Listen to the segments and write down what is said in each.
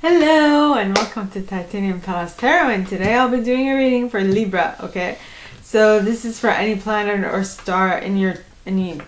Hello and welcome to Titanium Palace Tarot, and today I'll be doing a reading for Libra, okay? So this is for any planet or star in your any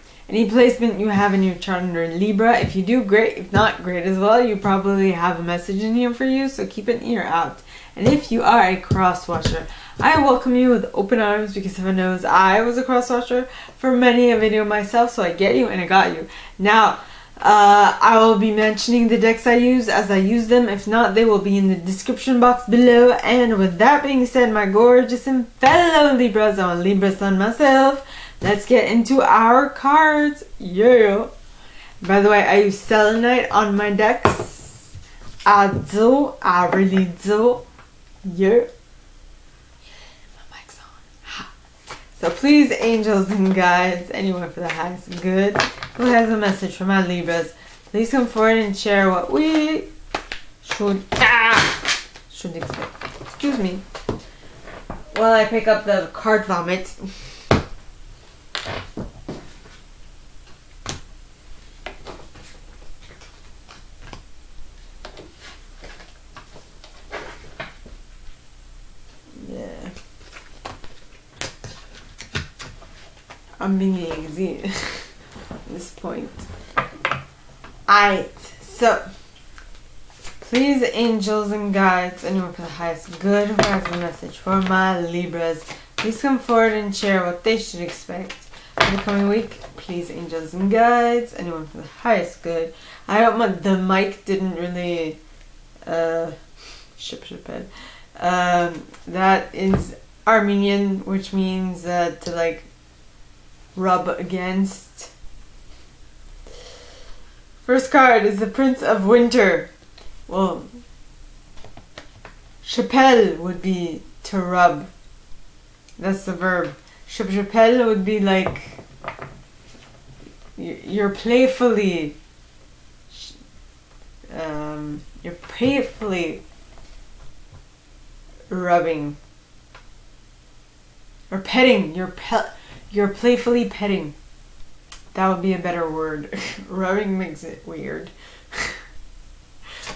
placement you have in your chart under Libra. If you do, great. If not, great as well. You probably have a message in here for you, so keep an ear out. And if you are a cross-watcher, I welcome you with open arms, because heaven knows I was a cross-watcher for many a video myself, so I get you and I got you. Now, I will be mentioning the decks I use as I use them. If not, they will be in the description box below. And with that being said, my gorgeous and fellow Libras, I'm a Libra sun myself. Let's get into our cards. Yeah. By the way, I use selenite on my decks. I do. I really do. Yeah. So please, angels and guides, anyone for the highest good who has a message for my Libras, please come forward and share what we should expect. Excuse me. While I pick up the card vomit. I'm being lazy at this point. Alright, so please, angels and guides, anyone for the highest good who has a message for my Libras, please come forward and share what they should expect for the coming week. Please, angels and guides, anyone for the highest good. I hope the mic didn't really that is Armenian, which means to like rub against. First card is the Prince of Winter. Well, chapelle would be to rub. That's the verb. Chapelle would be like you're playfully rubbing or petting. You're playfully petting. That would be a better word. Rubbing makes it weird.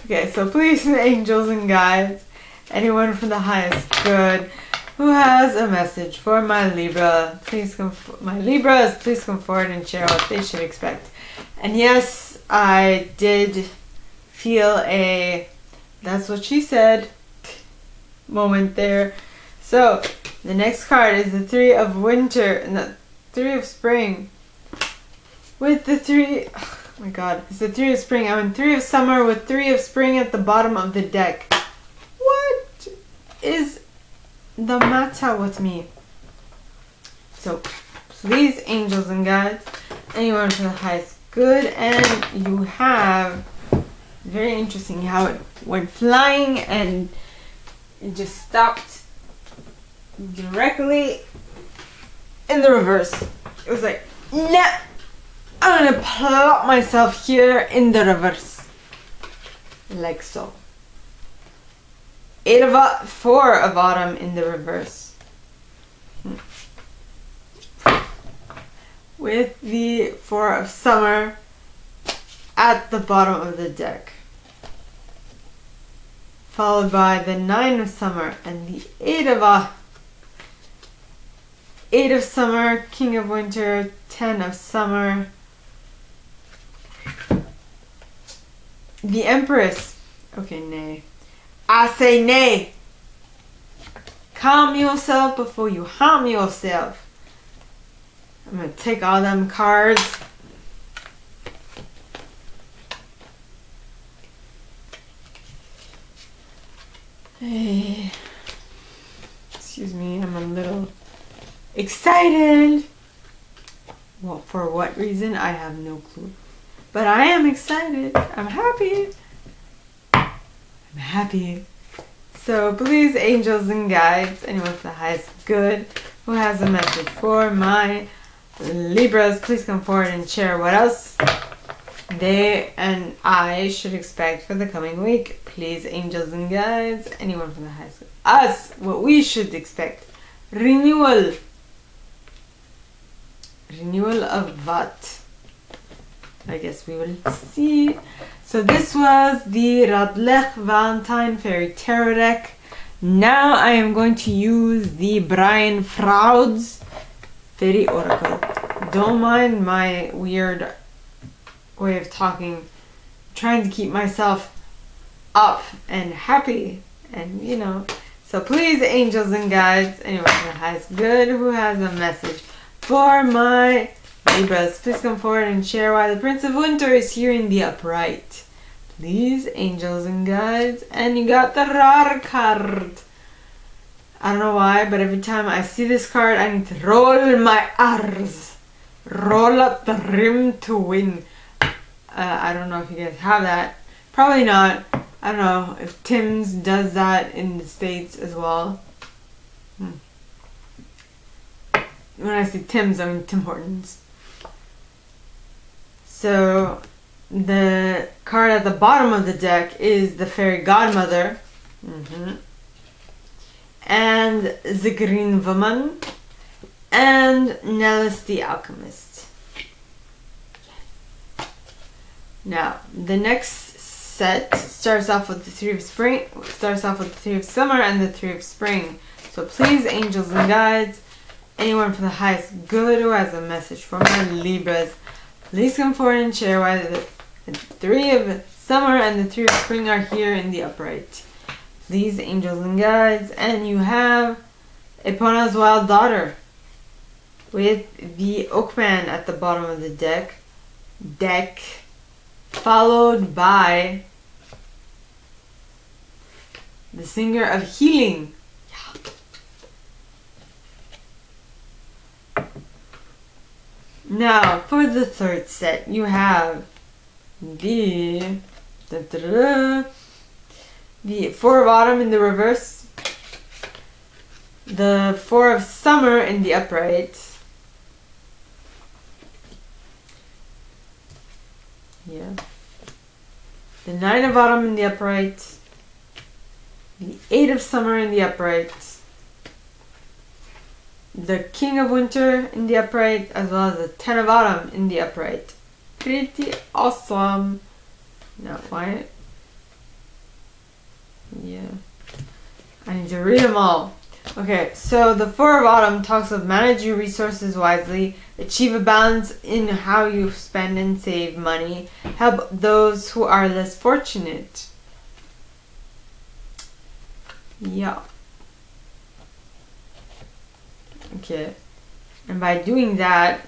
Okay, so please, angels and guides, anyone from the highest good who has a message for my Libra, please come forward and share what they should expect. And yes, I did feel a "that's what she said" moment there. So the next card is the Three of Winter and the Three of Spring. With the three, oh my god, it's the Three of Spring. I'm in Three of Summer with Three of Spring at the bottom of the deck. What is the matter with me? So please, angels and guides, anyone for the highest good, and you have very interesting how it went flying and it just stopped directly in the reverse. It was like, nah, I'm gonna plop myself here in the reverse, like so. Four of Autumn in the reverse, with the Four of Summer at the bottom of the deck, followed by the Nine of Summer and the Eight of Summer, King of Winter, 10 of Summer, the Empress. Okay, nay. I say nay. Calm yourself before you harm yourself. I'm gonna take all them cards. Hey. Excuse me, I'm a little excited. Well, for what reason, I have no clue. But I am excited. I'm happy. I'm happy. So please, angels and guides, anyone for the highest good who has a message for my Libras, please come forward and share what else they and I should expect for the coming week. Please, angels and guides, anyone from the highest good. Us, what we should expect. Renewal. Renewal of what? I guess we will see. So this was the Radleigh Valentine Fairy Tarot deck. Now I am going to use the Brian Froud's Fairy Oracle. Don't mind my weird way of talking. I'm trying to keep myself up and happy, and you know. So please, angels and guides, anyone from the highest good who has a message for my Libras, please come forward and share why the Prince of Winter is here in the upright. Please, angels and guides. And you got the Rar card. I don't know why, but every time I see this card, I need to roll my R's. Roll up the rim to win. I don't know if you guys have that. Probably not. I don't know if Tim's does that in the States as well. When I say Tim's, I mean Tim Hortons. So, the card at the bottom of the deck is the Fairy Godmother. And the Green Woman. And Nellis the Alchemist. Now, the next set starts off with the Three of Spring, starts off with the Three of Summer and the Three of Spring. So please, angels and guides, anyone from the highest good who has a message for my Libras, please come forward and share why the Three of Summer and the Three of Spring are here in the upright. Please, angels and guides, and you have Epona's Wild Daughter with the Oakman at the bottom of the deck, followed by the Singer of Healing. Now, for the third set, you have the Four of Autumn in the reverse, the Four of Summer in the upright, the Nine of Autumn in the upright, the Eight of Summer in the upright, the King of Winter in the upright, as well as the Ten of Autumn in the upright. Pretty awesome. Now, why? I need to read them all. Okay, so the Four of Autumn talks of manage your resources wisely, achieve a balance in how you spend and save money, help those who are less fortunate. Okay, and by doing that,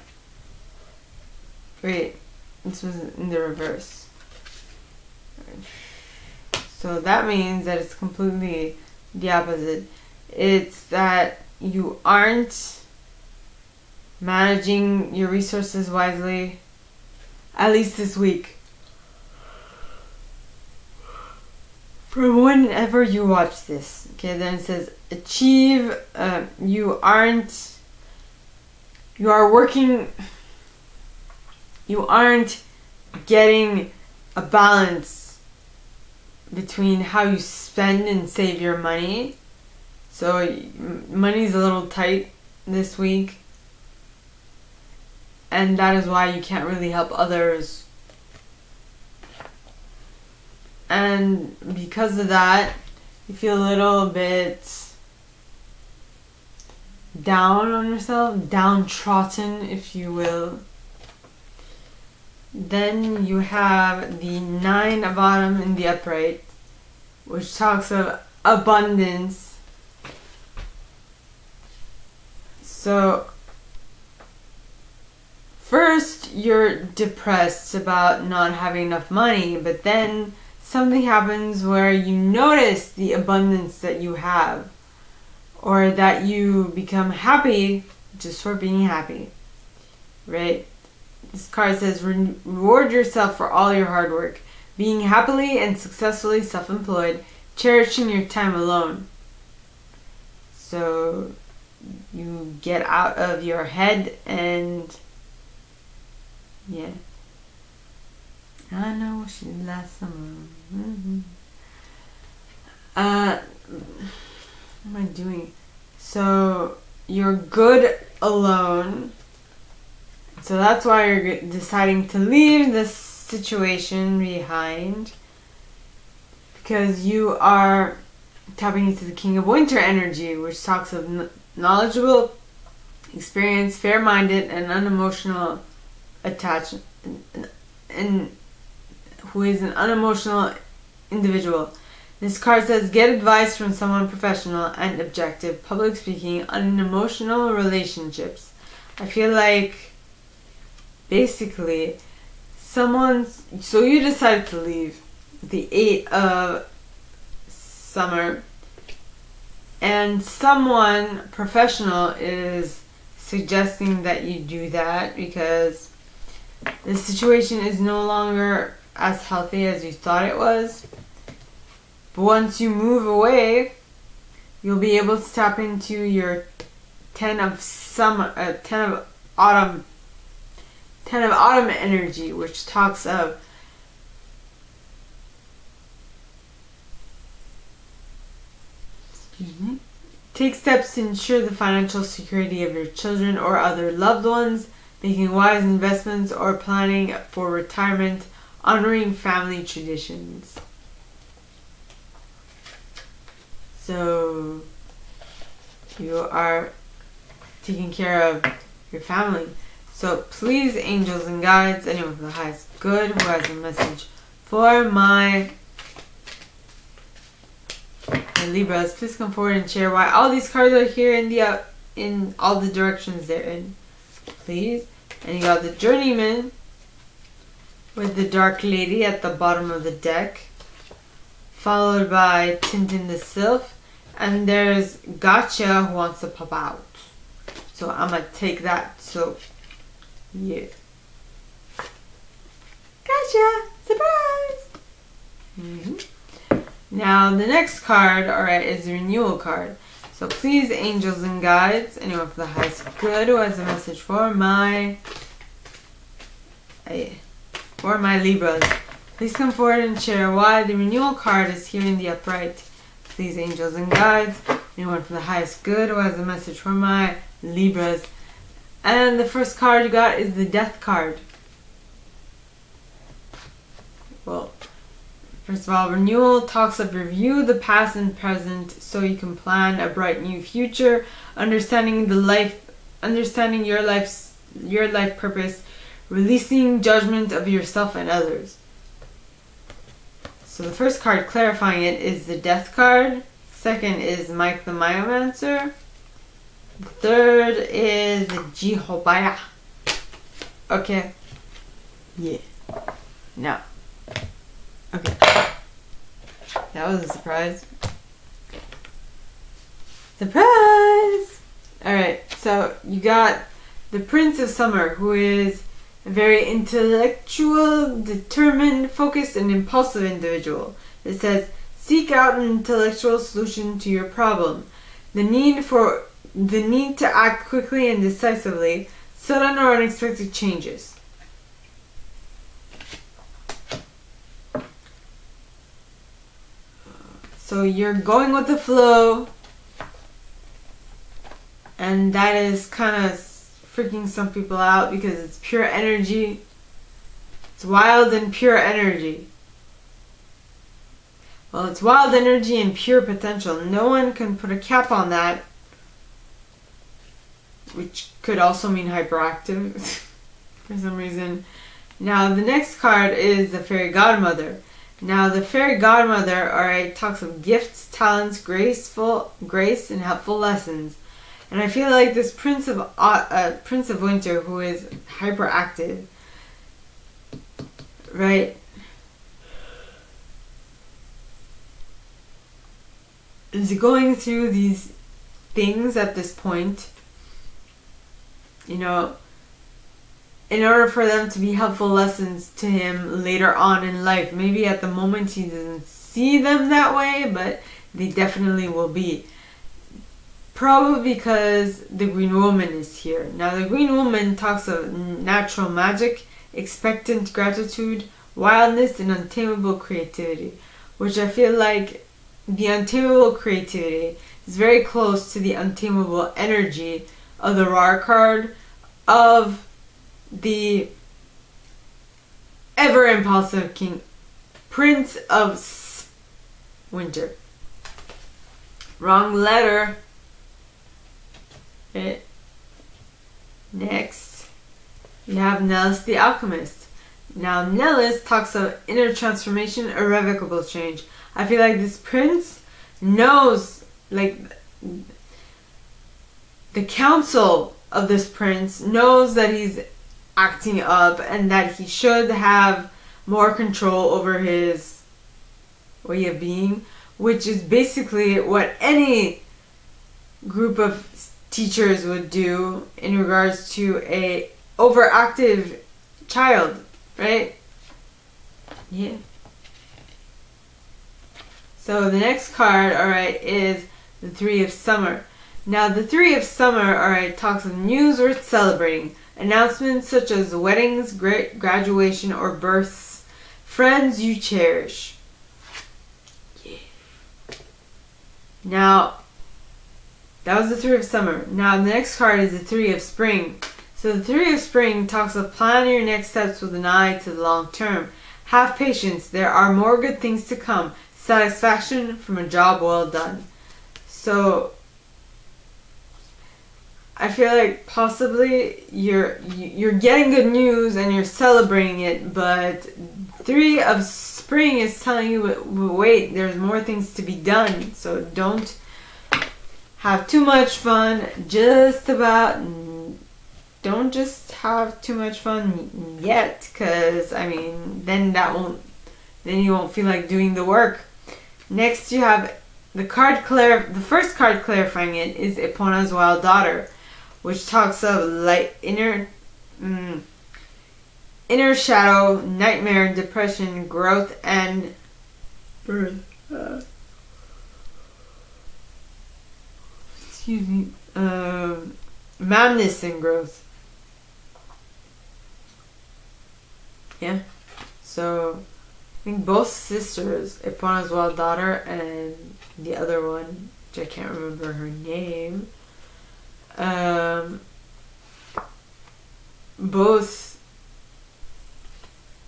wait, this was in the reverse. So that means that it's completely the opposite. It's that you aren't managing your resources wisely, at least this week. From whenever you watch this. Okay, then it says achieve, you aren't getting a balance between how you spend and save your money. So money's a little tight this week, and that is why you can't really help others. And because of that, you feel a little bit down on yourself, downtrodden, if you will. Then you have the Nine of Autumn in the upright, which talks of abundance. So, first you're depressed about not having enough money, but then something happens where you notice the abundance that you have, or that you become happy just for being happy, right? This card says reward yourself for all your hard work, being happily and successfully self-employed, cherishing your time alone. So you get out of your head and I know she last summer. What am I doing? So you're good alone. So that's why you're deciding to leave the situation behind, because you are tapping into the King of Winter energy, which talks of knowledgeable, experienced, fair-minded, and unemotional attachment, and who is an unemotional individual. This card says, get advice from someone professional and objective. Public speaking, unemotional relationships. I feel like basically so you decide to leave the 8 of Summer, and someone professional is suggesting that you do that because the situation is no longer as healthy as you thought it was. But once you move away, you'll be able to tap into your 10 of autumn energy, which talks of take steps to ensure the financial security of your children or other loved ones, making wise investments or planning for retirement, honoring family traditions. So you are taking care of your family. So please, angels and guides, anyone from the highest good who has a message for my Libras, please come forward and share why all these cards are here in all the directions they're in. Please. And you got the Journeyman with the Dark Lady at the bottom of the deck, followed by Tintin the Sylph, and there's Gotcha who wants to pop out. So I'm gonna take that. So yeah. Gotcha! Surprise! Now the next card, alright, is the Renewal card. So please, angels and guides, anyone for the highest good who has a message for my Libras, please come forward and share why the Renewal card is here in the upright. Please, angels and guides, anyone for the highest good who has a message for my Libras. And the first card you got is the Death card. Well, first of all, Renewal talks of review the past and present so you can plan a bright new future, understanding your life purpose, releasing judgment of yourself and others. So the first card clarifying it is the Death card. Second is Mike the Myomancer. The third is Jehovah. Okay. Yeah. No. Okay. That was a surprise. Surprise! Alright, so you got the Prince of Summer, who is a very intellectual, determined, focused, and impulsive individual. It says, seek out an intellectual solution to your problem. The need to act quickly and decisively, sudden or unexpected changes. So you're going with the flow, and that is kind of freaking some people out because it's pure energy. It's wild and pure energy. Well, it's wild energy and pure potential. No one can put a cap on that, which could also mean hyperactive for some reason. Now, the next card is the Fairy Godmother. Now, the Fairy Godmother, alright, talks of gifts, talents, grace, and helpful lessons. And I feel like this Prince of Winter, who is hyperactive, right, is going through these things at this point, you know, in order for them to be helpful lessons to him later on in life. Maybe at the moment he doesn't see them that way, but they definitely will be. Probably because the Green Woman is here. Now, the Green Woman talks of natural magic, expectant gratitude, wildness, and untamable creativity, which I feel like the untamable creativity is very close to the untamable energy of the Rar card of the ever impulsive king, Prince of Winter. Wrong letter. Okay. Next, you have Nellis the Alchemist. Now, Nellis talks of inner transformation, irrevocable change. I feel like this prince knows, like, the council of this prince knows that he's acting up and that he should have more control over his way of being, which is basically what any group of teachers would do in regards to a overactive child, right? Yeah. So the next card, alright, is the Three of Summer. Now the Three of Summer, alright, talks of news worth celebrating. Announcements such as weddings, graduation, or births. Friends you cherish. Yeah. Now, that was the Three of Summer. Now the next card is the Three of Spring. So the Three of Spring talks of planning your next steps with an eye to the long term. Have patience. There are more good things to come. Satisfaction from a job well done. So I feel like possibly you're getting good news and you're celebrating it, but Three of Spring is telling you, wait, there's more things to be done. So don't have too much fun. Don't just have too much fun yet, because I mean, then you won't feel like doing the work. Next, you have the first card clarifying it is Epona's Wild Daughter, which talks of light, inner shadow, nightmare, depression, growth, and madness and growth. Yeah. So I think both sisters, Epona's Wild Daughter and the other one, which I can't remember her name, both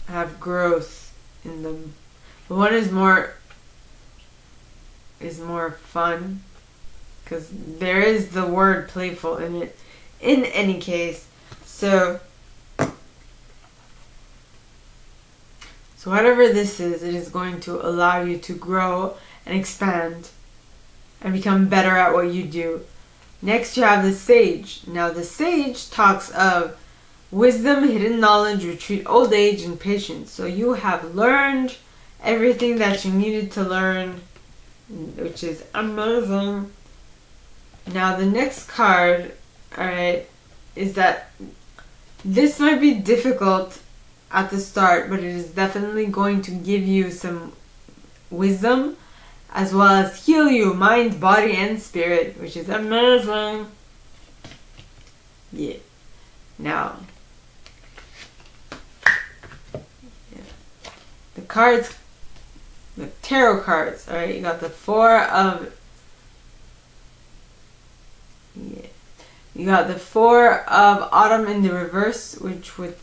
have growth in them. But one is more fun, because there is the word playful in it. In any case, so whatever this is, it is going to allow you to grow and expand and become better at what you do. Next, you have the Sage. Now, the Sage talks of wisdom, hidden knowledge, retreat, old age, and patience. So you have learned everything that you needed to learn, which is amazing. Now, the next card, alright, is that this might be difficult at the start, but it is definitely going to give you some wisdom, as well as heal you, mind, body, and spirit, which is amazing. Yeah. Now, the cards, the tarot cards, alright, you got the Four of Autumn in the reverse, which would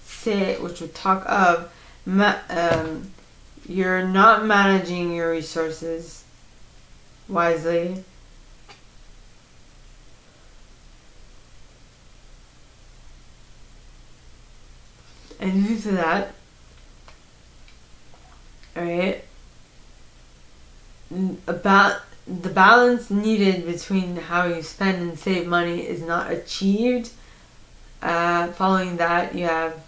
talk of you're not managing your resources wisely. And due to that, alright, about the balance needed between how you spend and save money is not achieved. Following that, you have,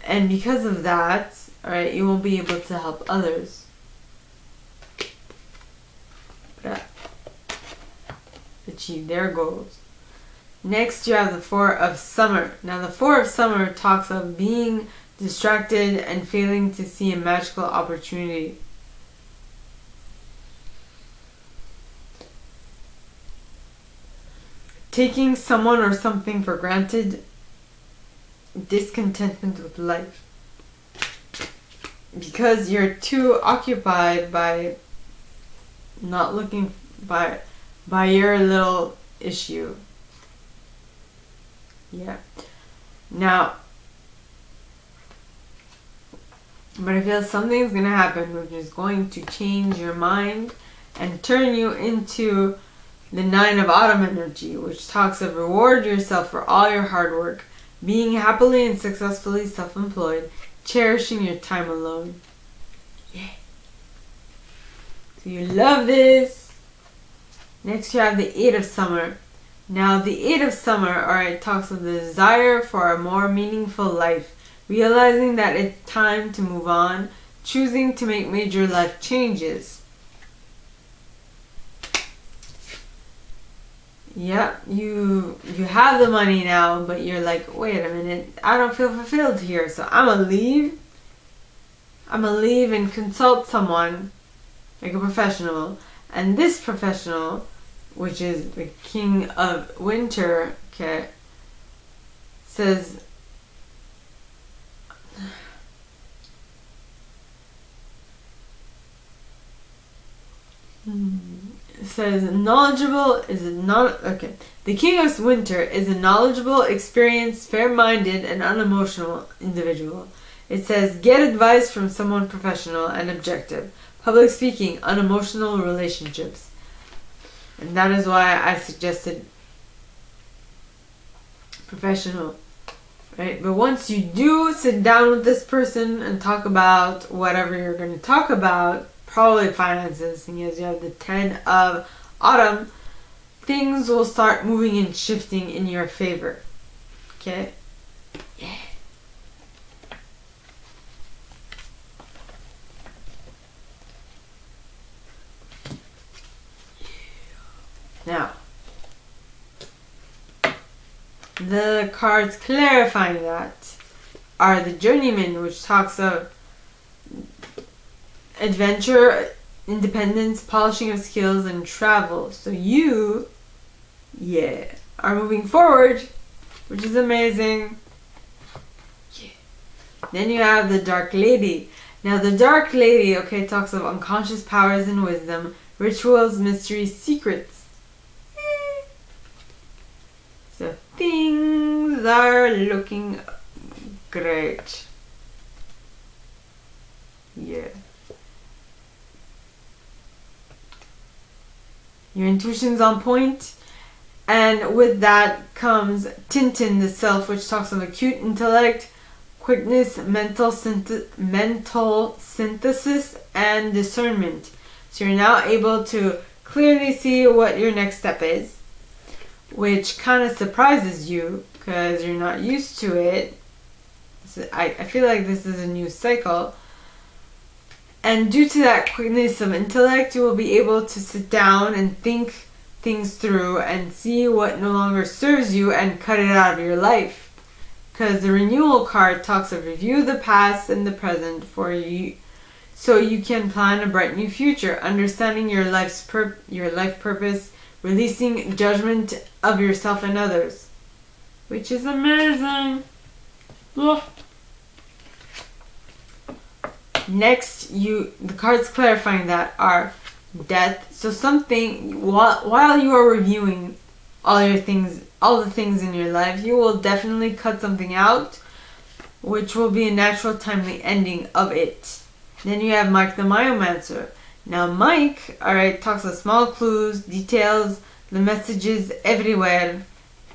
and because of that, alright, you won't be able to help others achieve their goals. Next, you have the Four of Summer. Now, the Four of Summer talks of being distracted and failing to see a magical opportunity. Taking someone or something for granted, discontentment with life. Because you're too occupied by not looking by your little issue. Yeah. Now, but I feel something's going to happen which is going to change your mind and turn you into the 9 of Autumn energy, which talks of reward yourself for all your hard work, being happily and successfully self-employed, cherishing your time alone. Yeah. So you love this. Next you have the 8 of Summer. Now the 8 of Summer, alright, talks of the desire for a more meaningful life, realizing that it's time to move on, choosing to make major life changes. Yeah, you have the money now, but you're like, wait a minute, I don't feel fulfilled here, so I'm gonna leave. I'm gonna leave and consult someone, like a professional. And this professional, which is the King of Winter, okay, says, knowledgeable is not okay. The King of Winter is a knowledgeable, experienced, fair-minded, and unemotional individual. It says, get advice from someone professional and objective. Public speaking, unemotional relationships. And that is why I suggested professional. Right? But once you do sit down with this person and talk about whatever you're going to talk about, probably finances, seeing as you have the 10 of Autumn, things will start moving and shifting in your favor. Okay? Yeah. Now, the cards clarifying that are the Journeyman, which talks of adventure, independence, polishing of skills, and travel. So you, are moving forward, which is amazing. Yeah. Then you have the Dark Lady. Now the Dark Lady, okay, talks of unconscious powers and wisdom, rituals, mysteries, secrets. So things are looking great. Yeah. Your intuition's on point. And with that comes Tintin, the Self, which talks of acute intellect, quickness, mental synthesis, and discernment. So you're now able to clearly see what your next step is, which kind of surprises you because you're not used to it. So I feel like this is a new cycle. And due to that quickness of intellect, you will be able to sit down and think things through and see what no longer serves you and cut it out of your life. Because the Renewal card talks of review the past and the present for you, so you can plan a bright new future, understanding your life purpose, releasing judgment of yourself and others, which is amazing. Ugh. Next, the cards clarifying that are death. So something, while you are reviewing all the things in your life, you will definitely cut something out, which will be a natural, timely ending of it. Then you have Mike the Myomancer. Now Mike, alright, talks of small clues, details, the messages everywhere,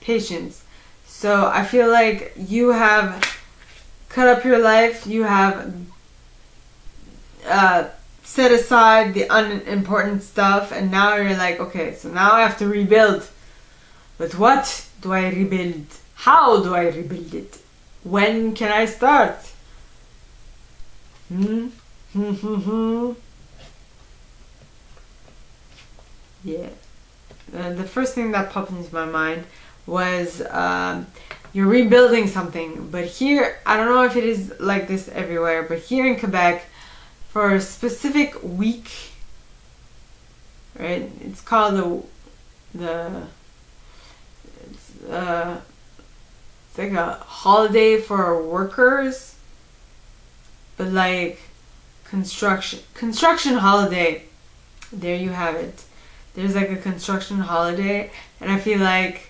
patience. So I feel like you have cut up your life, you have set aside the unimportant stuff, and now you're like, okay, so now I have to rebuild. But what do I rebuild? How do I rebuild it? When can I start? Yeah. The first thing that popped into my mind was you're rebuilding something. But here, I don't know if it is like this everywhere, but here in Quebec, for a specific week, right? It's called it's like a holiday for workers, but like construction holiday. There you have it. There's like a construction holiday, and I feel like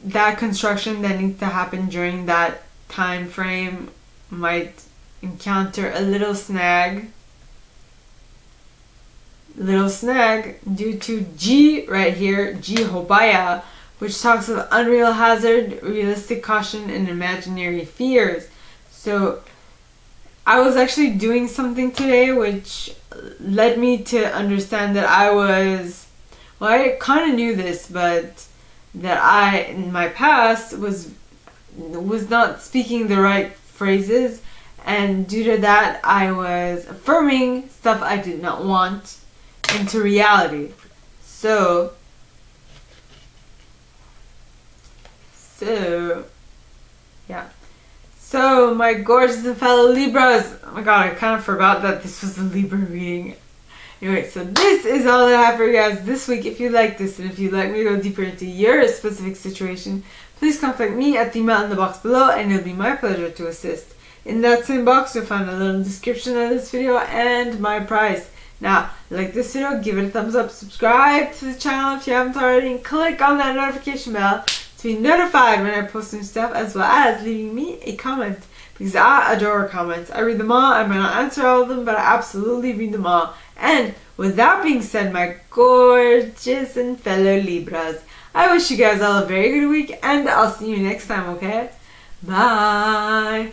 that construction that needs to happen during that time frame might encounter a little snag. Due to G right here, G Hobaya, which talks of unreal hazard, realistic caution, and imaginary fears. So I was actually doing something today which led me to understand that I kind of knew this, but that I, in my past, was not speaking the right phrases, and due to that, I was affirming stuff I did not want into reality. So yeah. So, my gorgeous and fellow Libras, oh my god, I kind of forgot that this was a Libra reading. Anyway, so this is all that I have for you guys this week. If you like this, and if you'd like me to go deeper into your specific situation, please contact me at the email in the box below, and it'll be my pleasure to assist. In that same box, you'll find a little description of this video and my price. Now, like this video, give it a thumbs up, subscribe to the channel if you haven't already, and click on that notification bell to be notified when I post new stuff, as well as leaving me a comment, because I adore comments. I read them all. I might not answer all of them, but I absolutely read them all. And with that being said, my gorgeous and fellow Libras, I wish you guys all a very good week, and I'll see you next time, okay? Bye!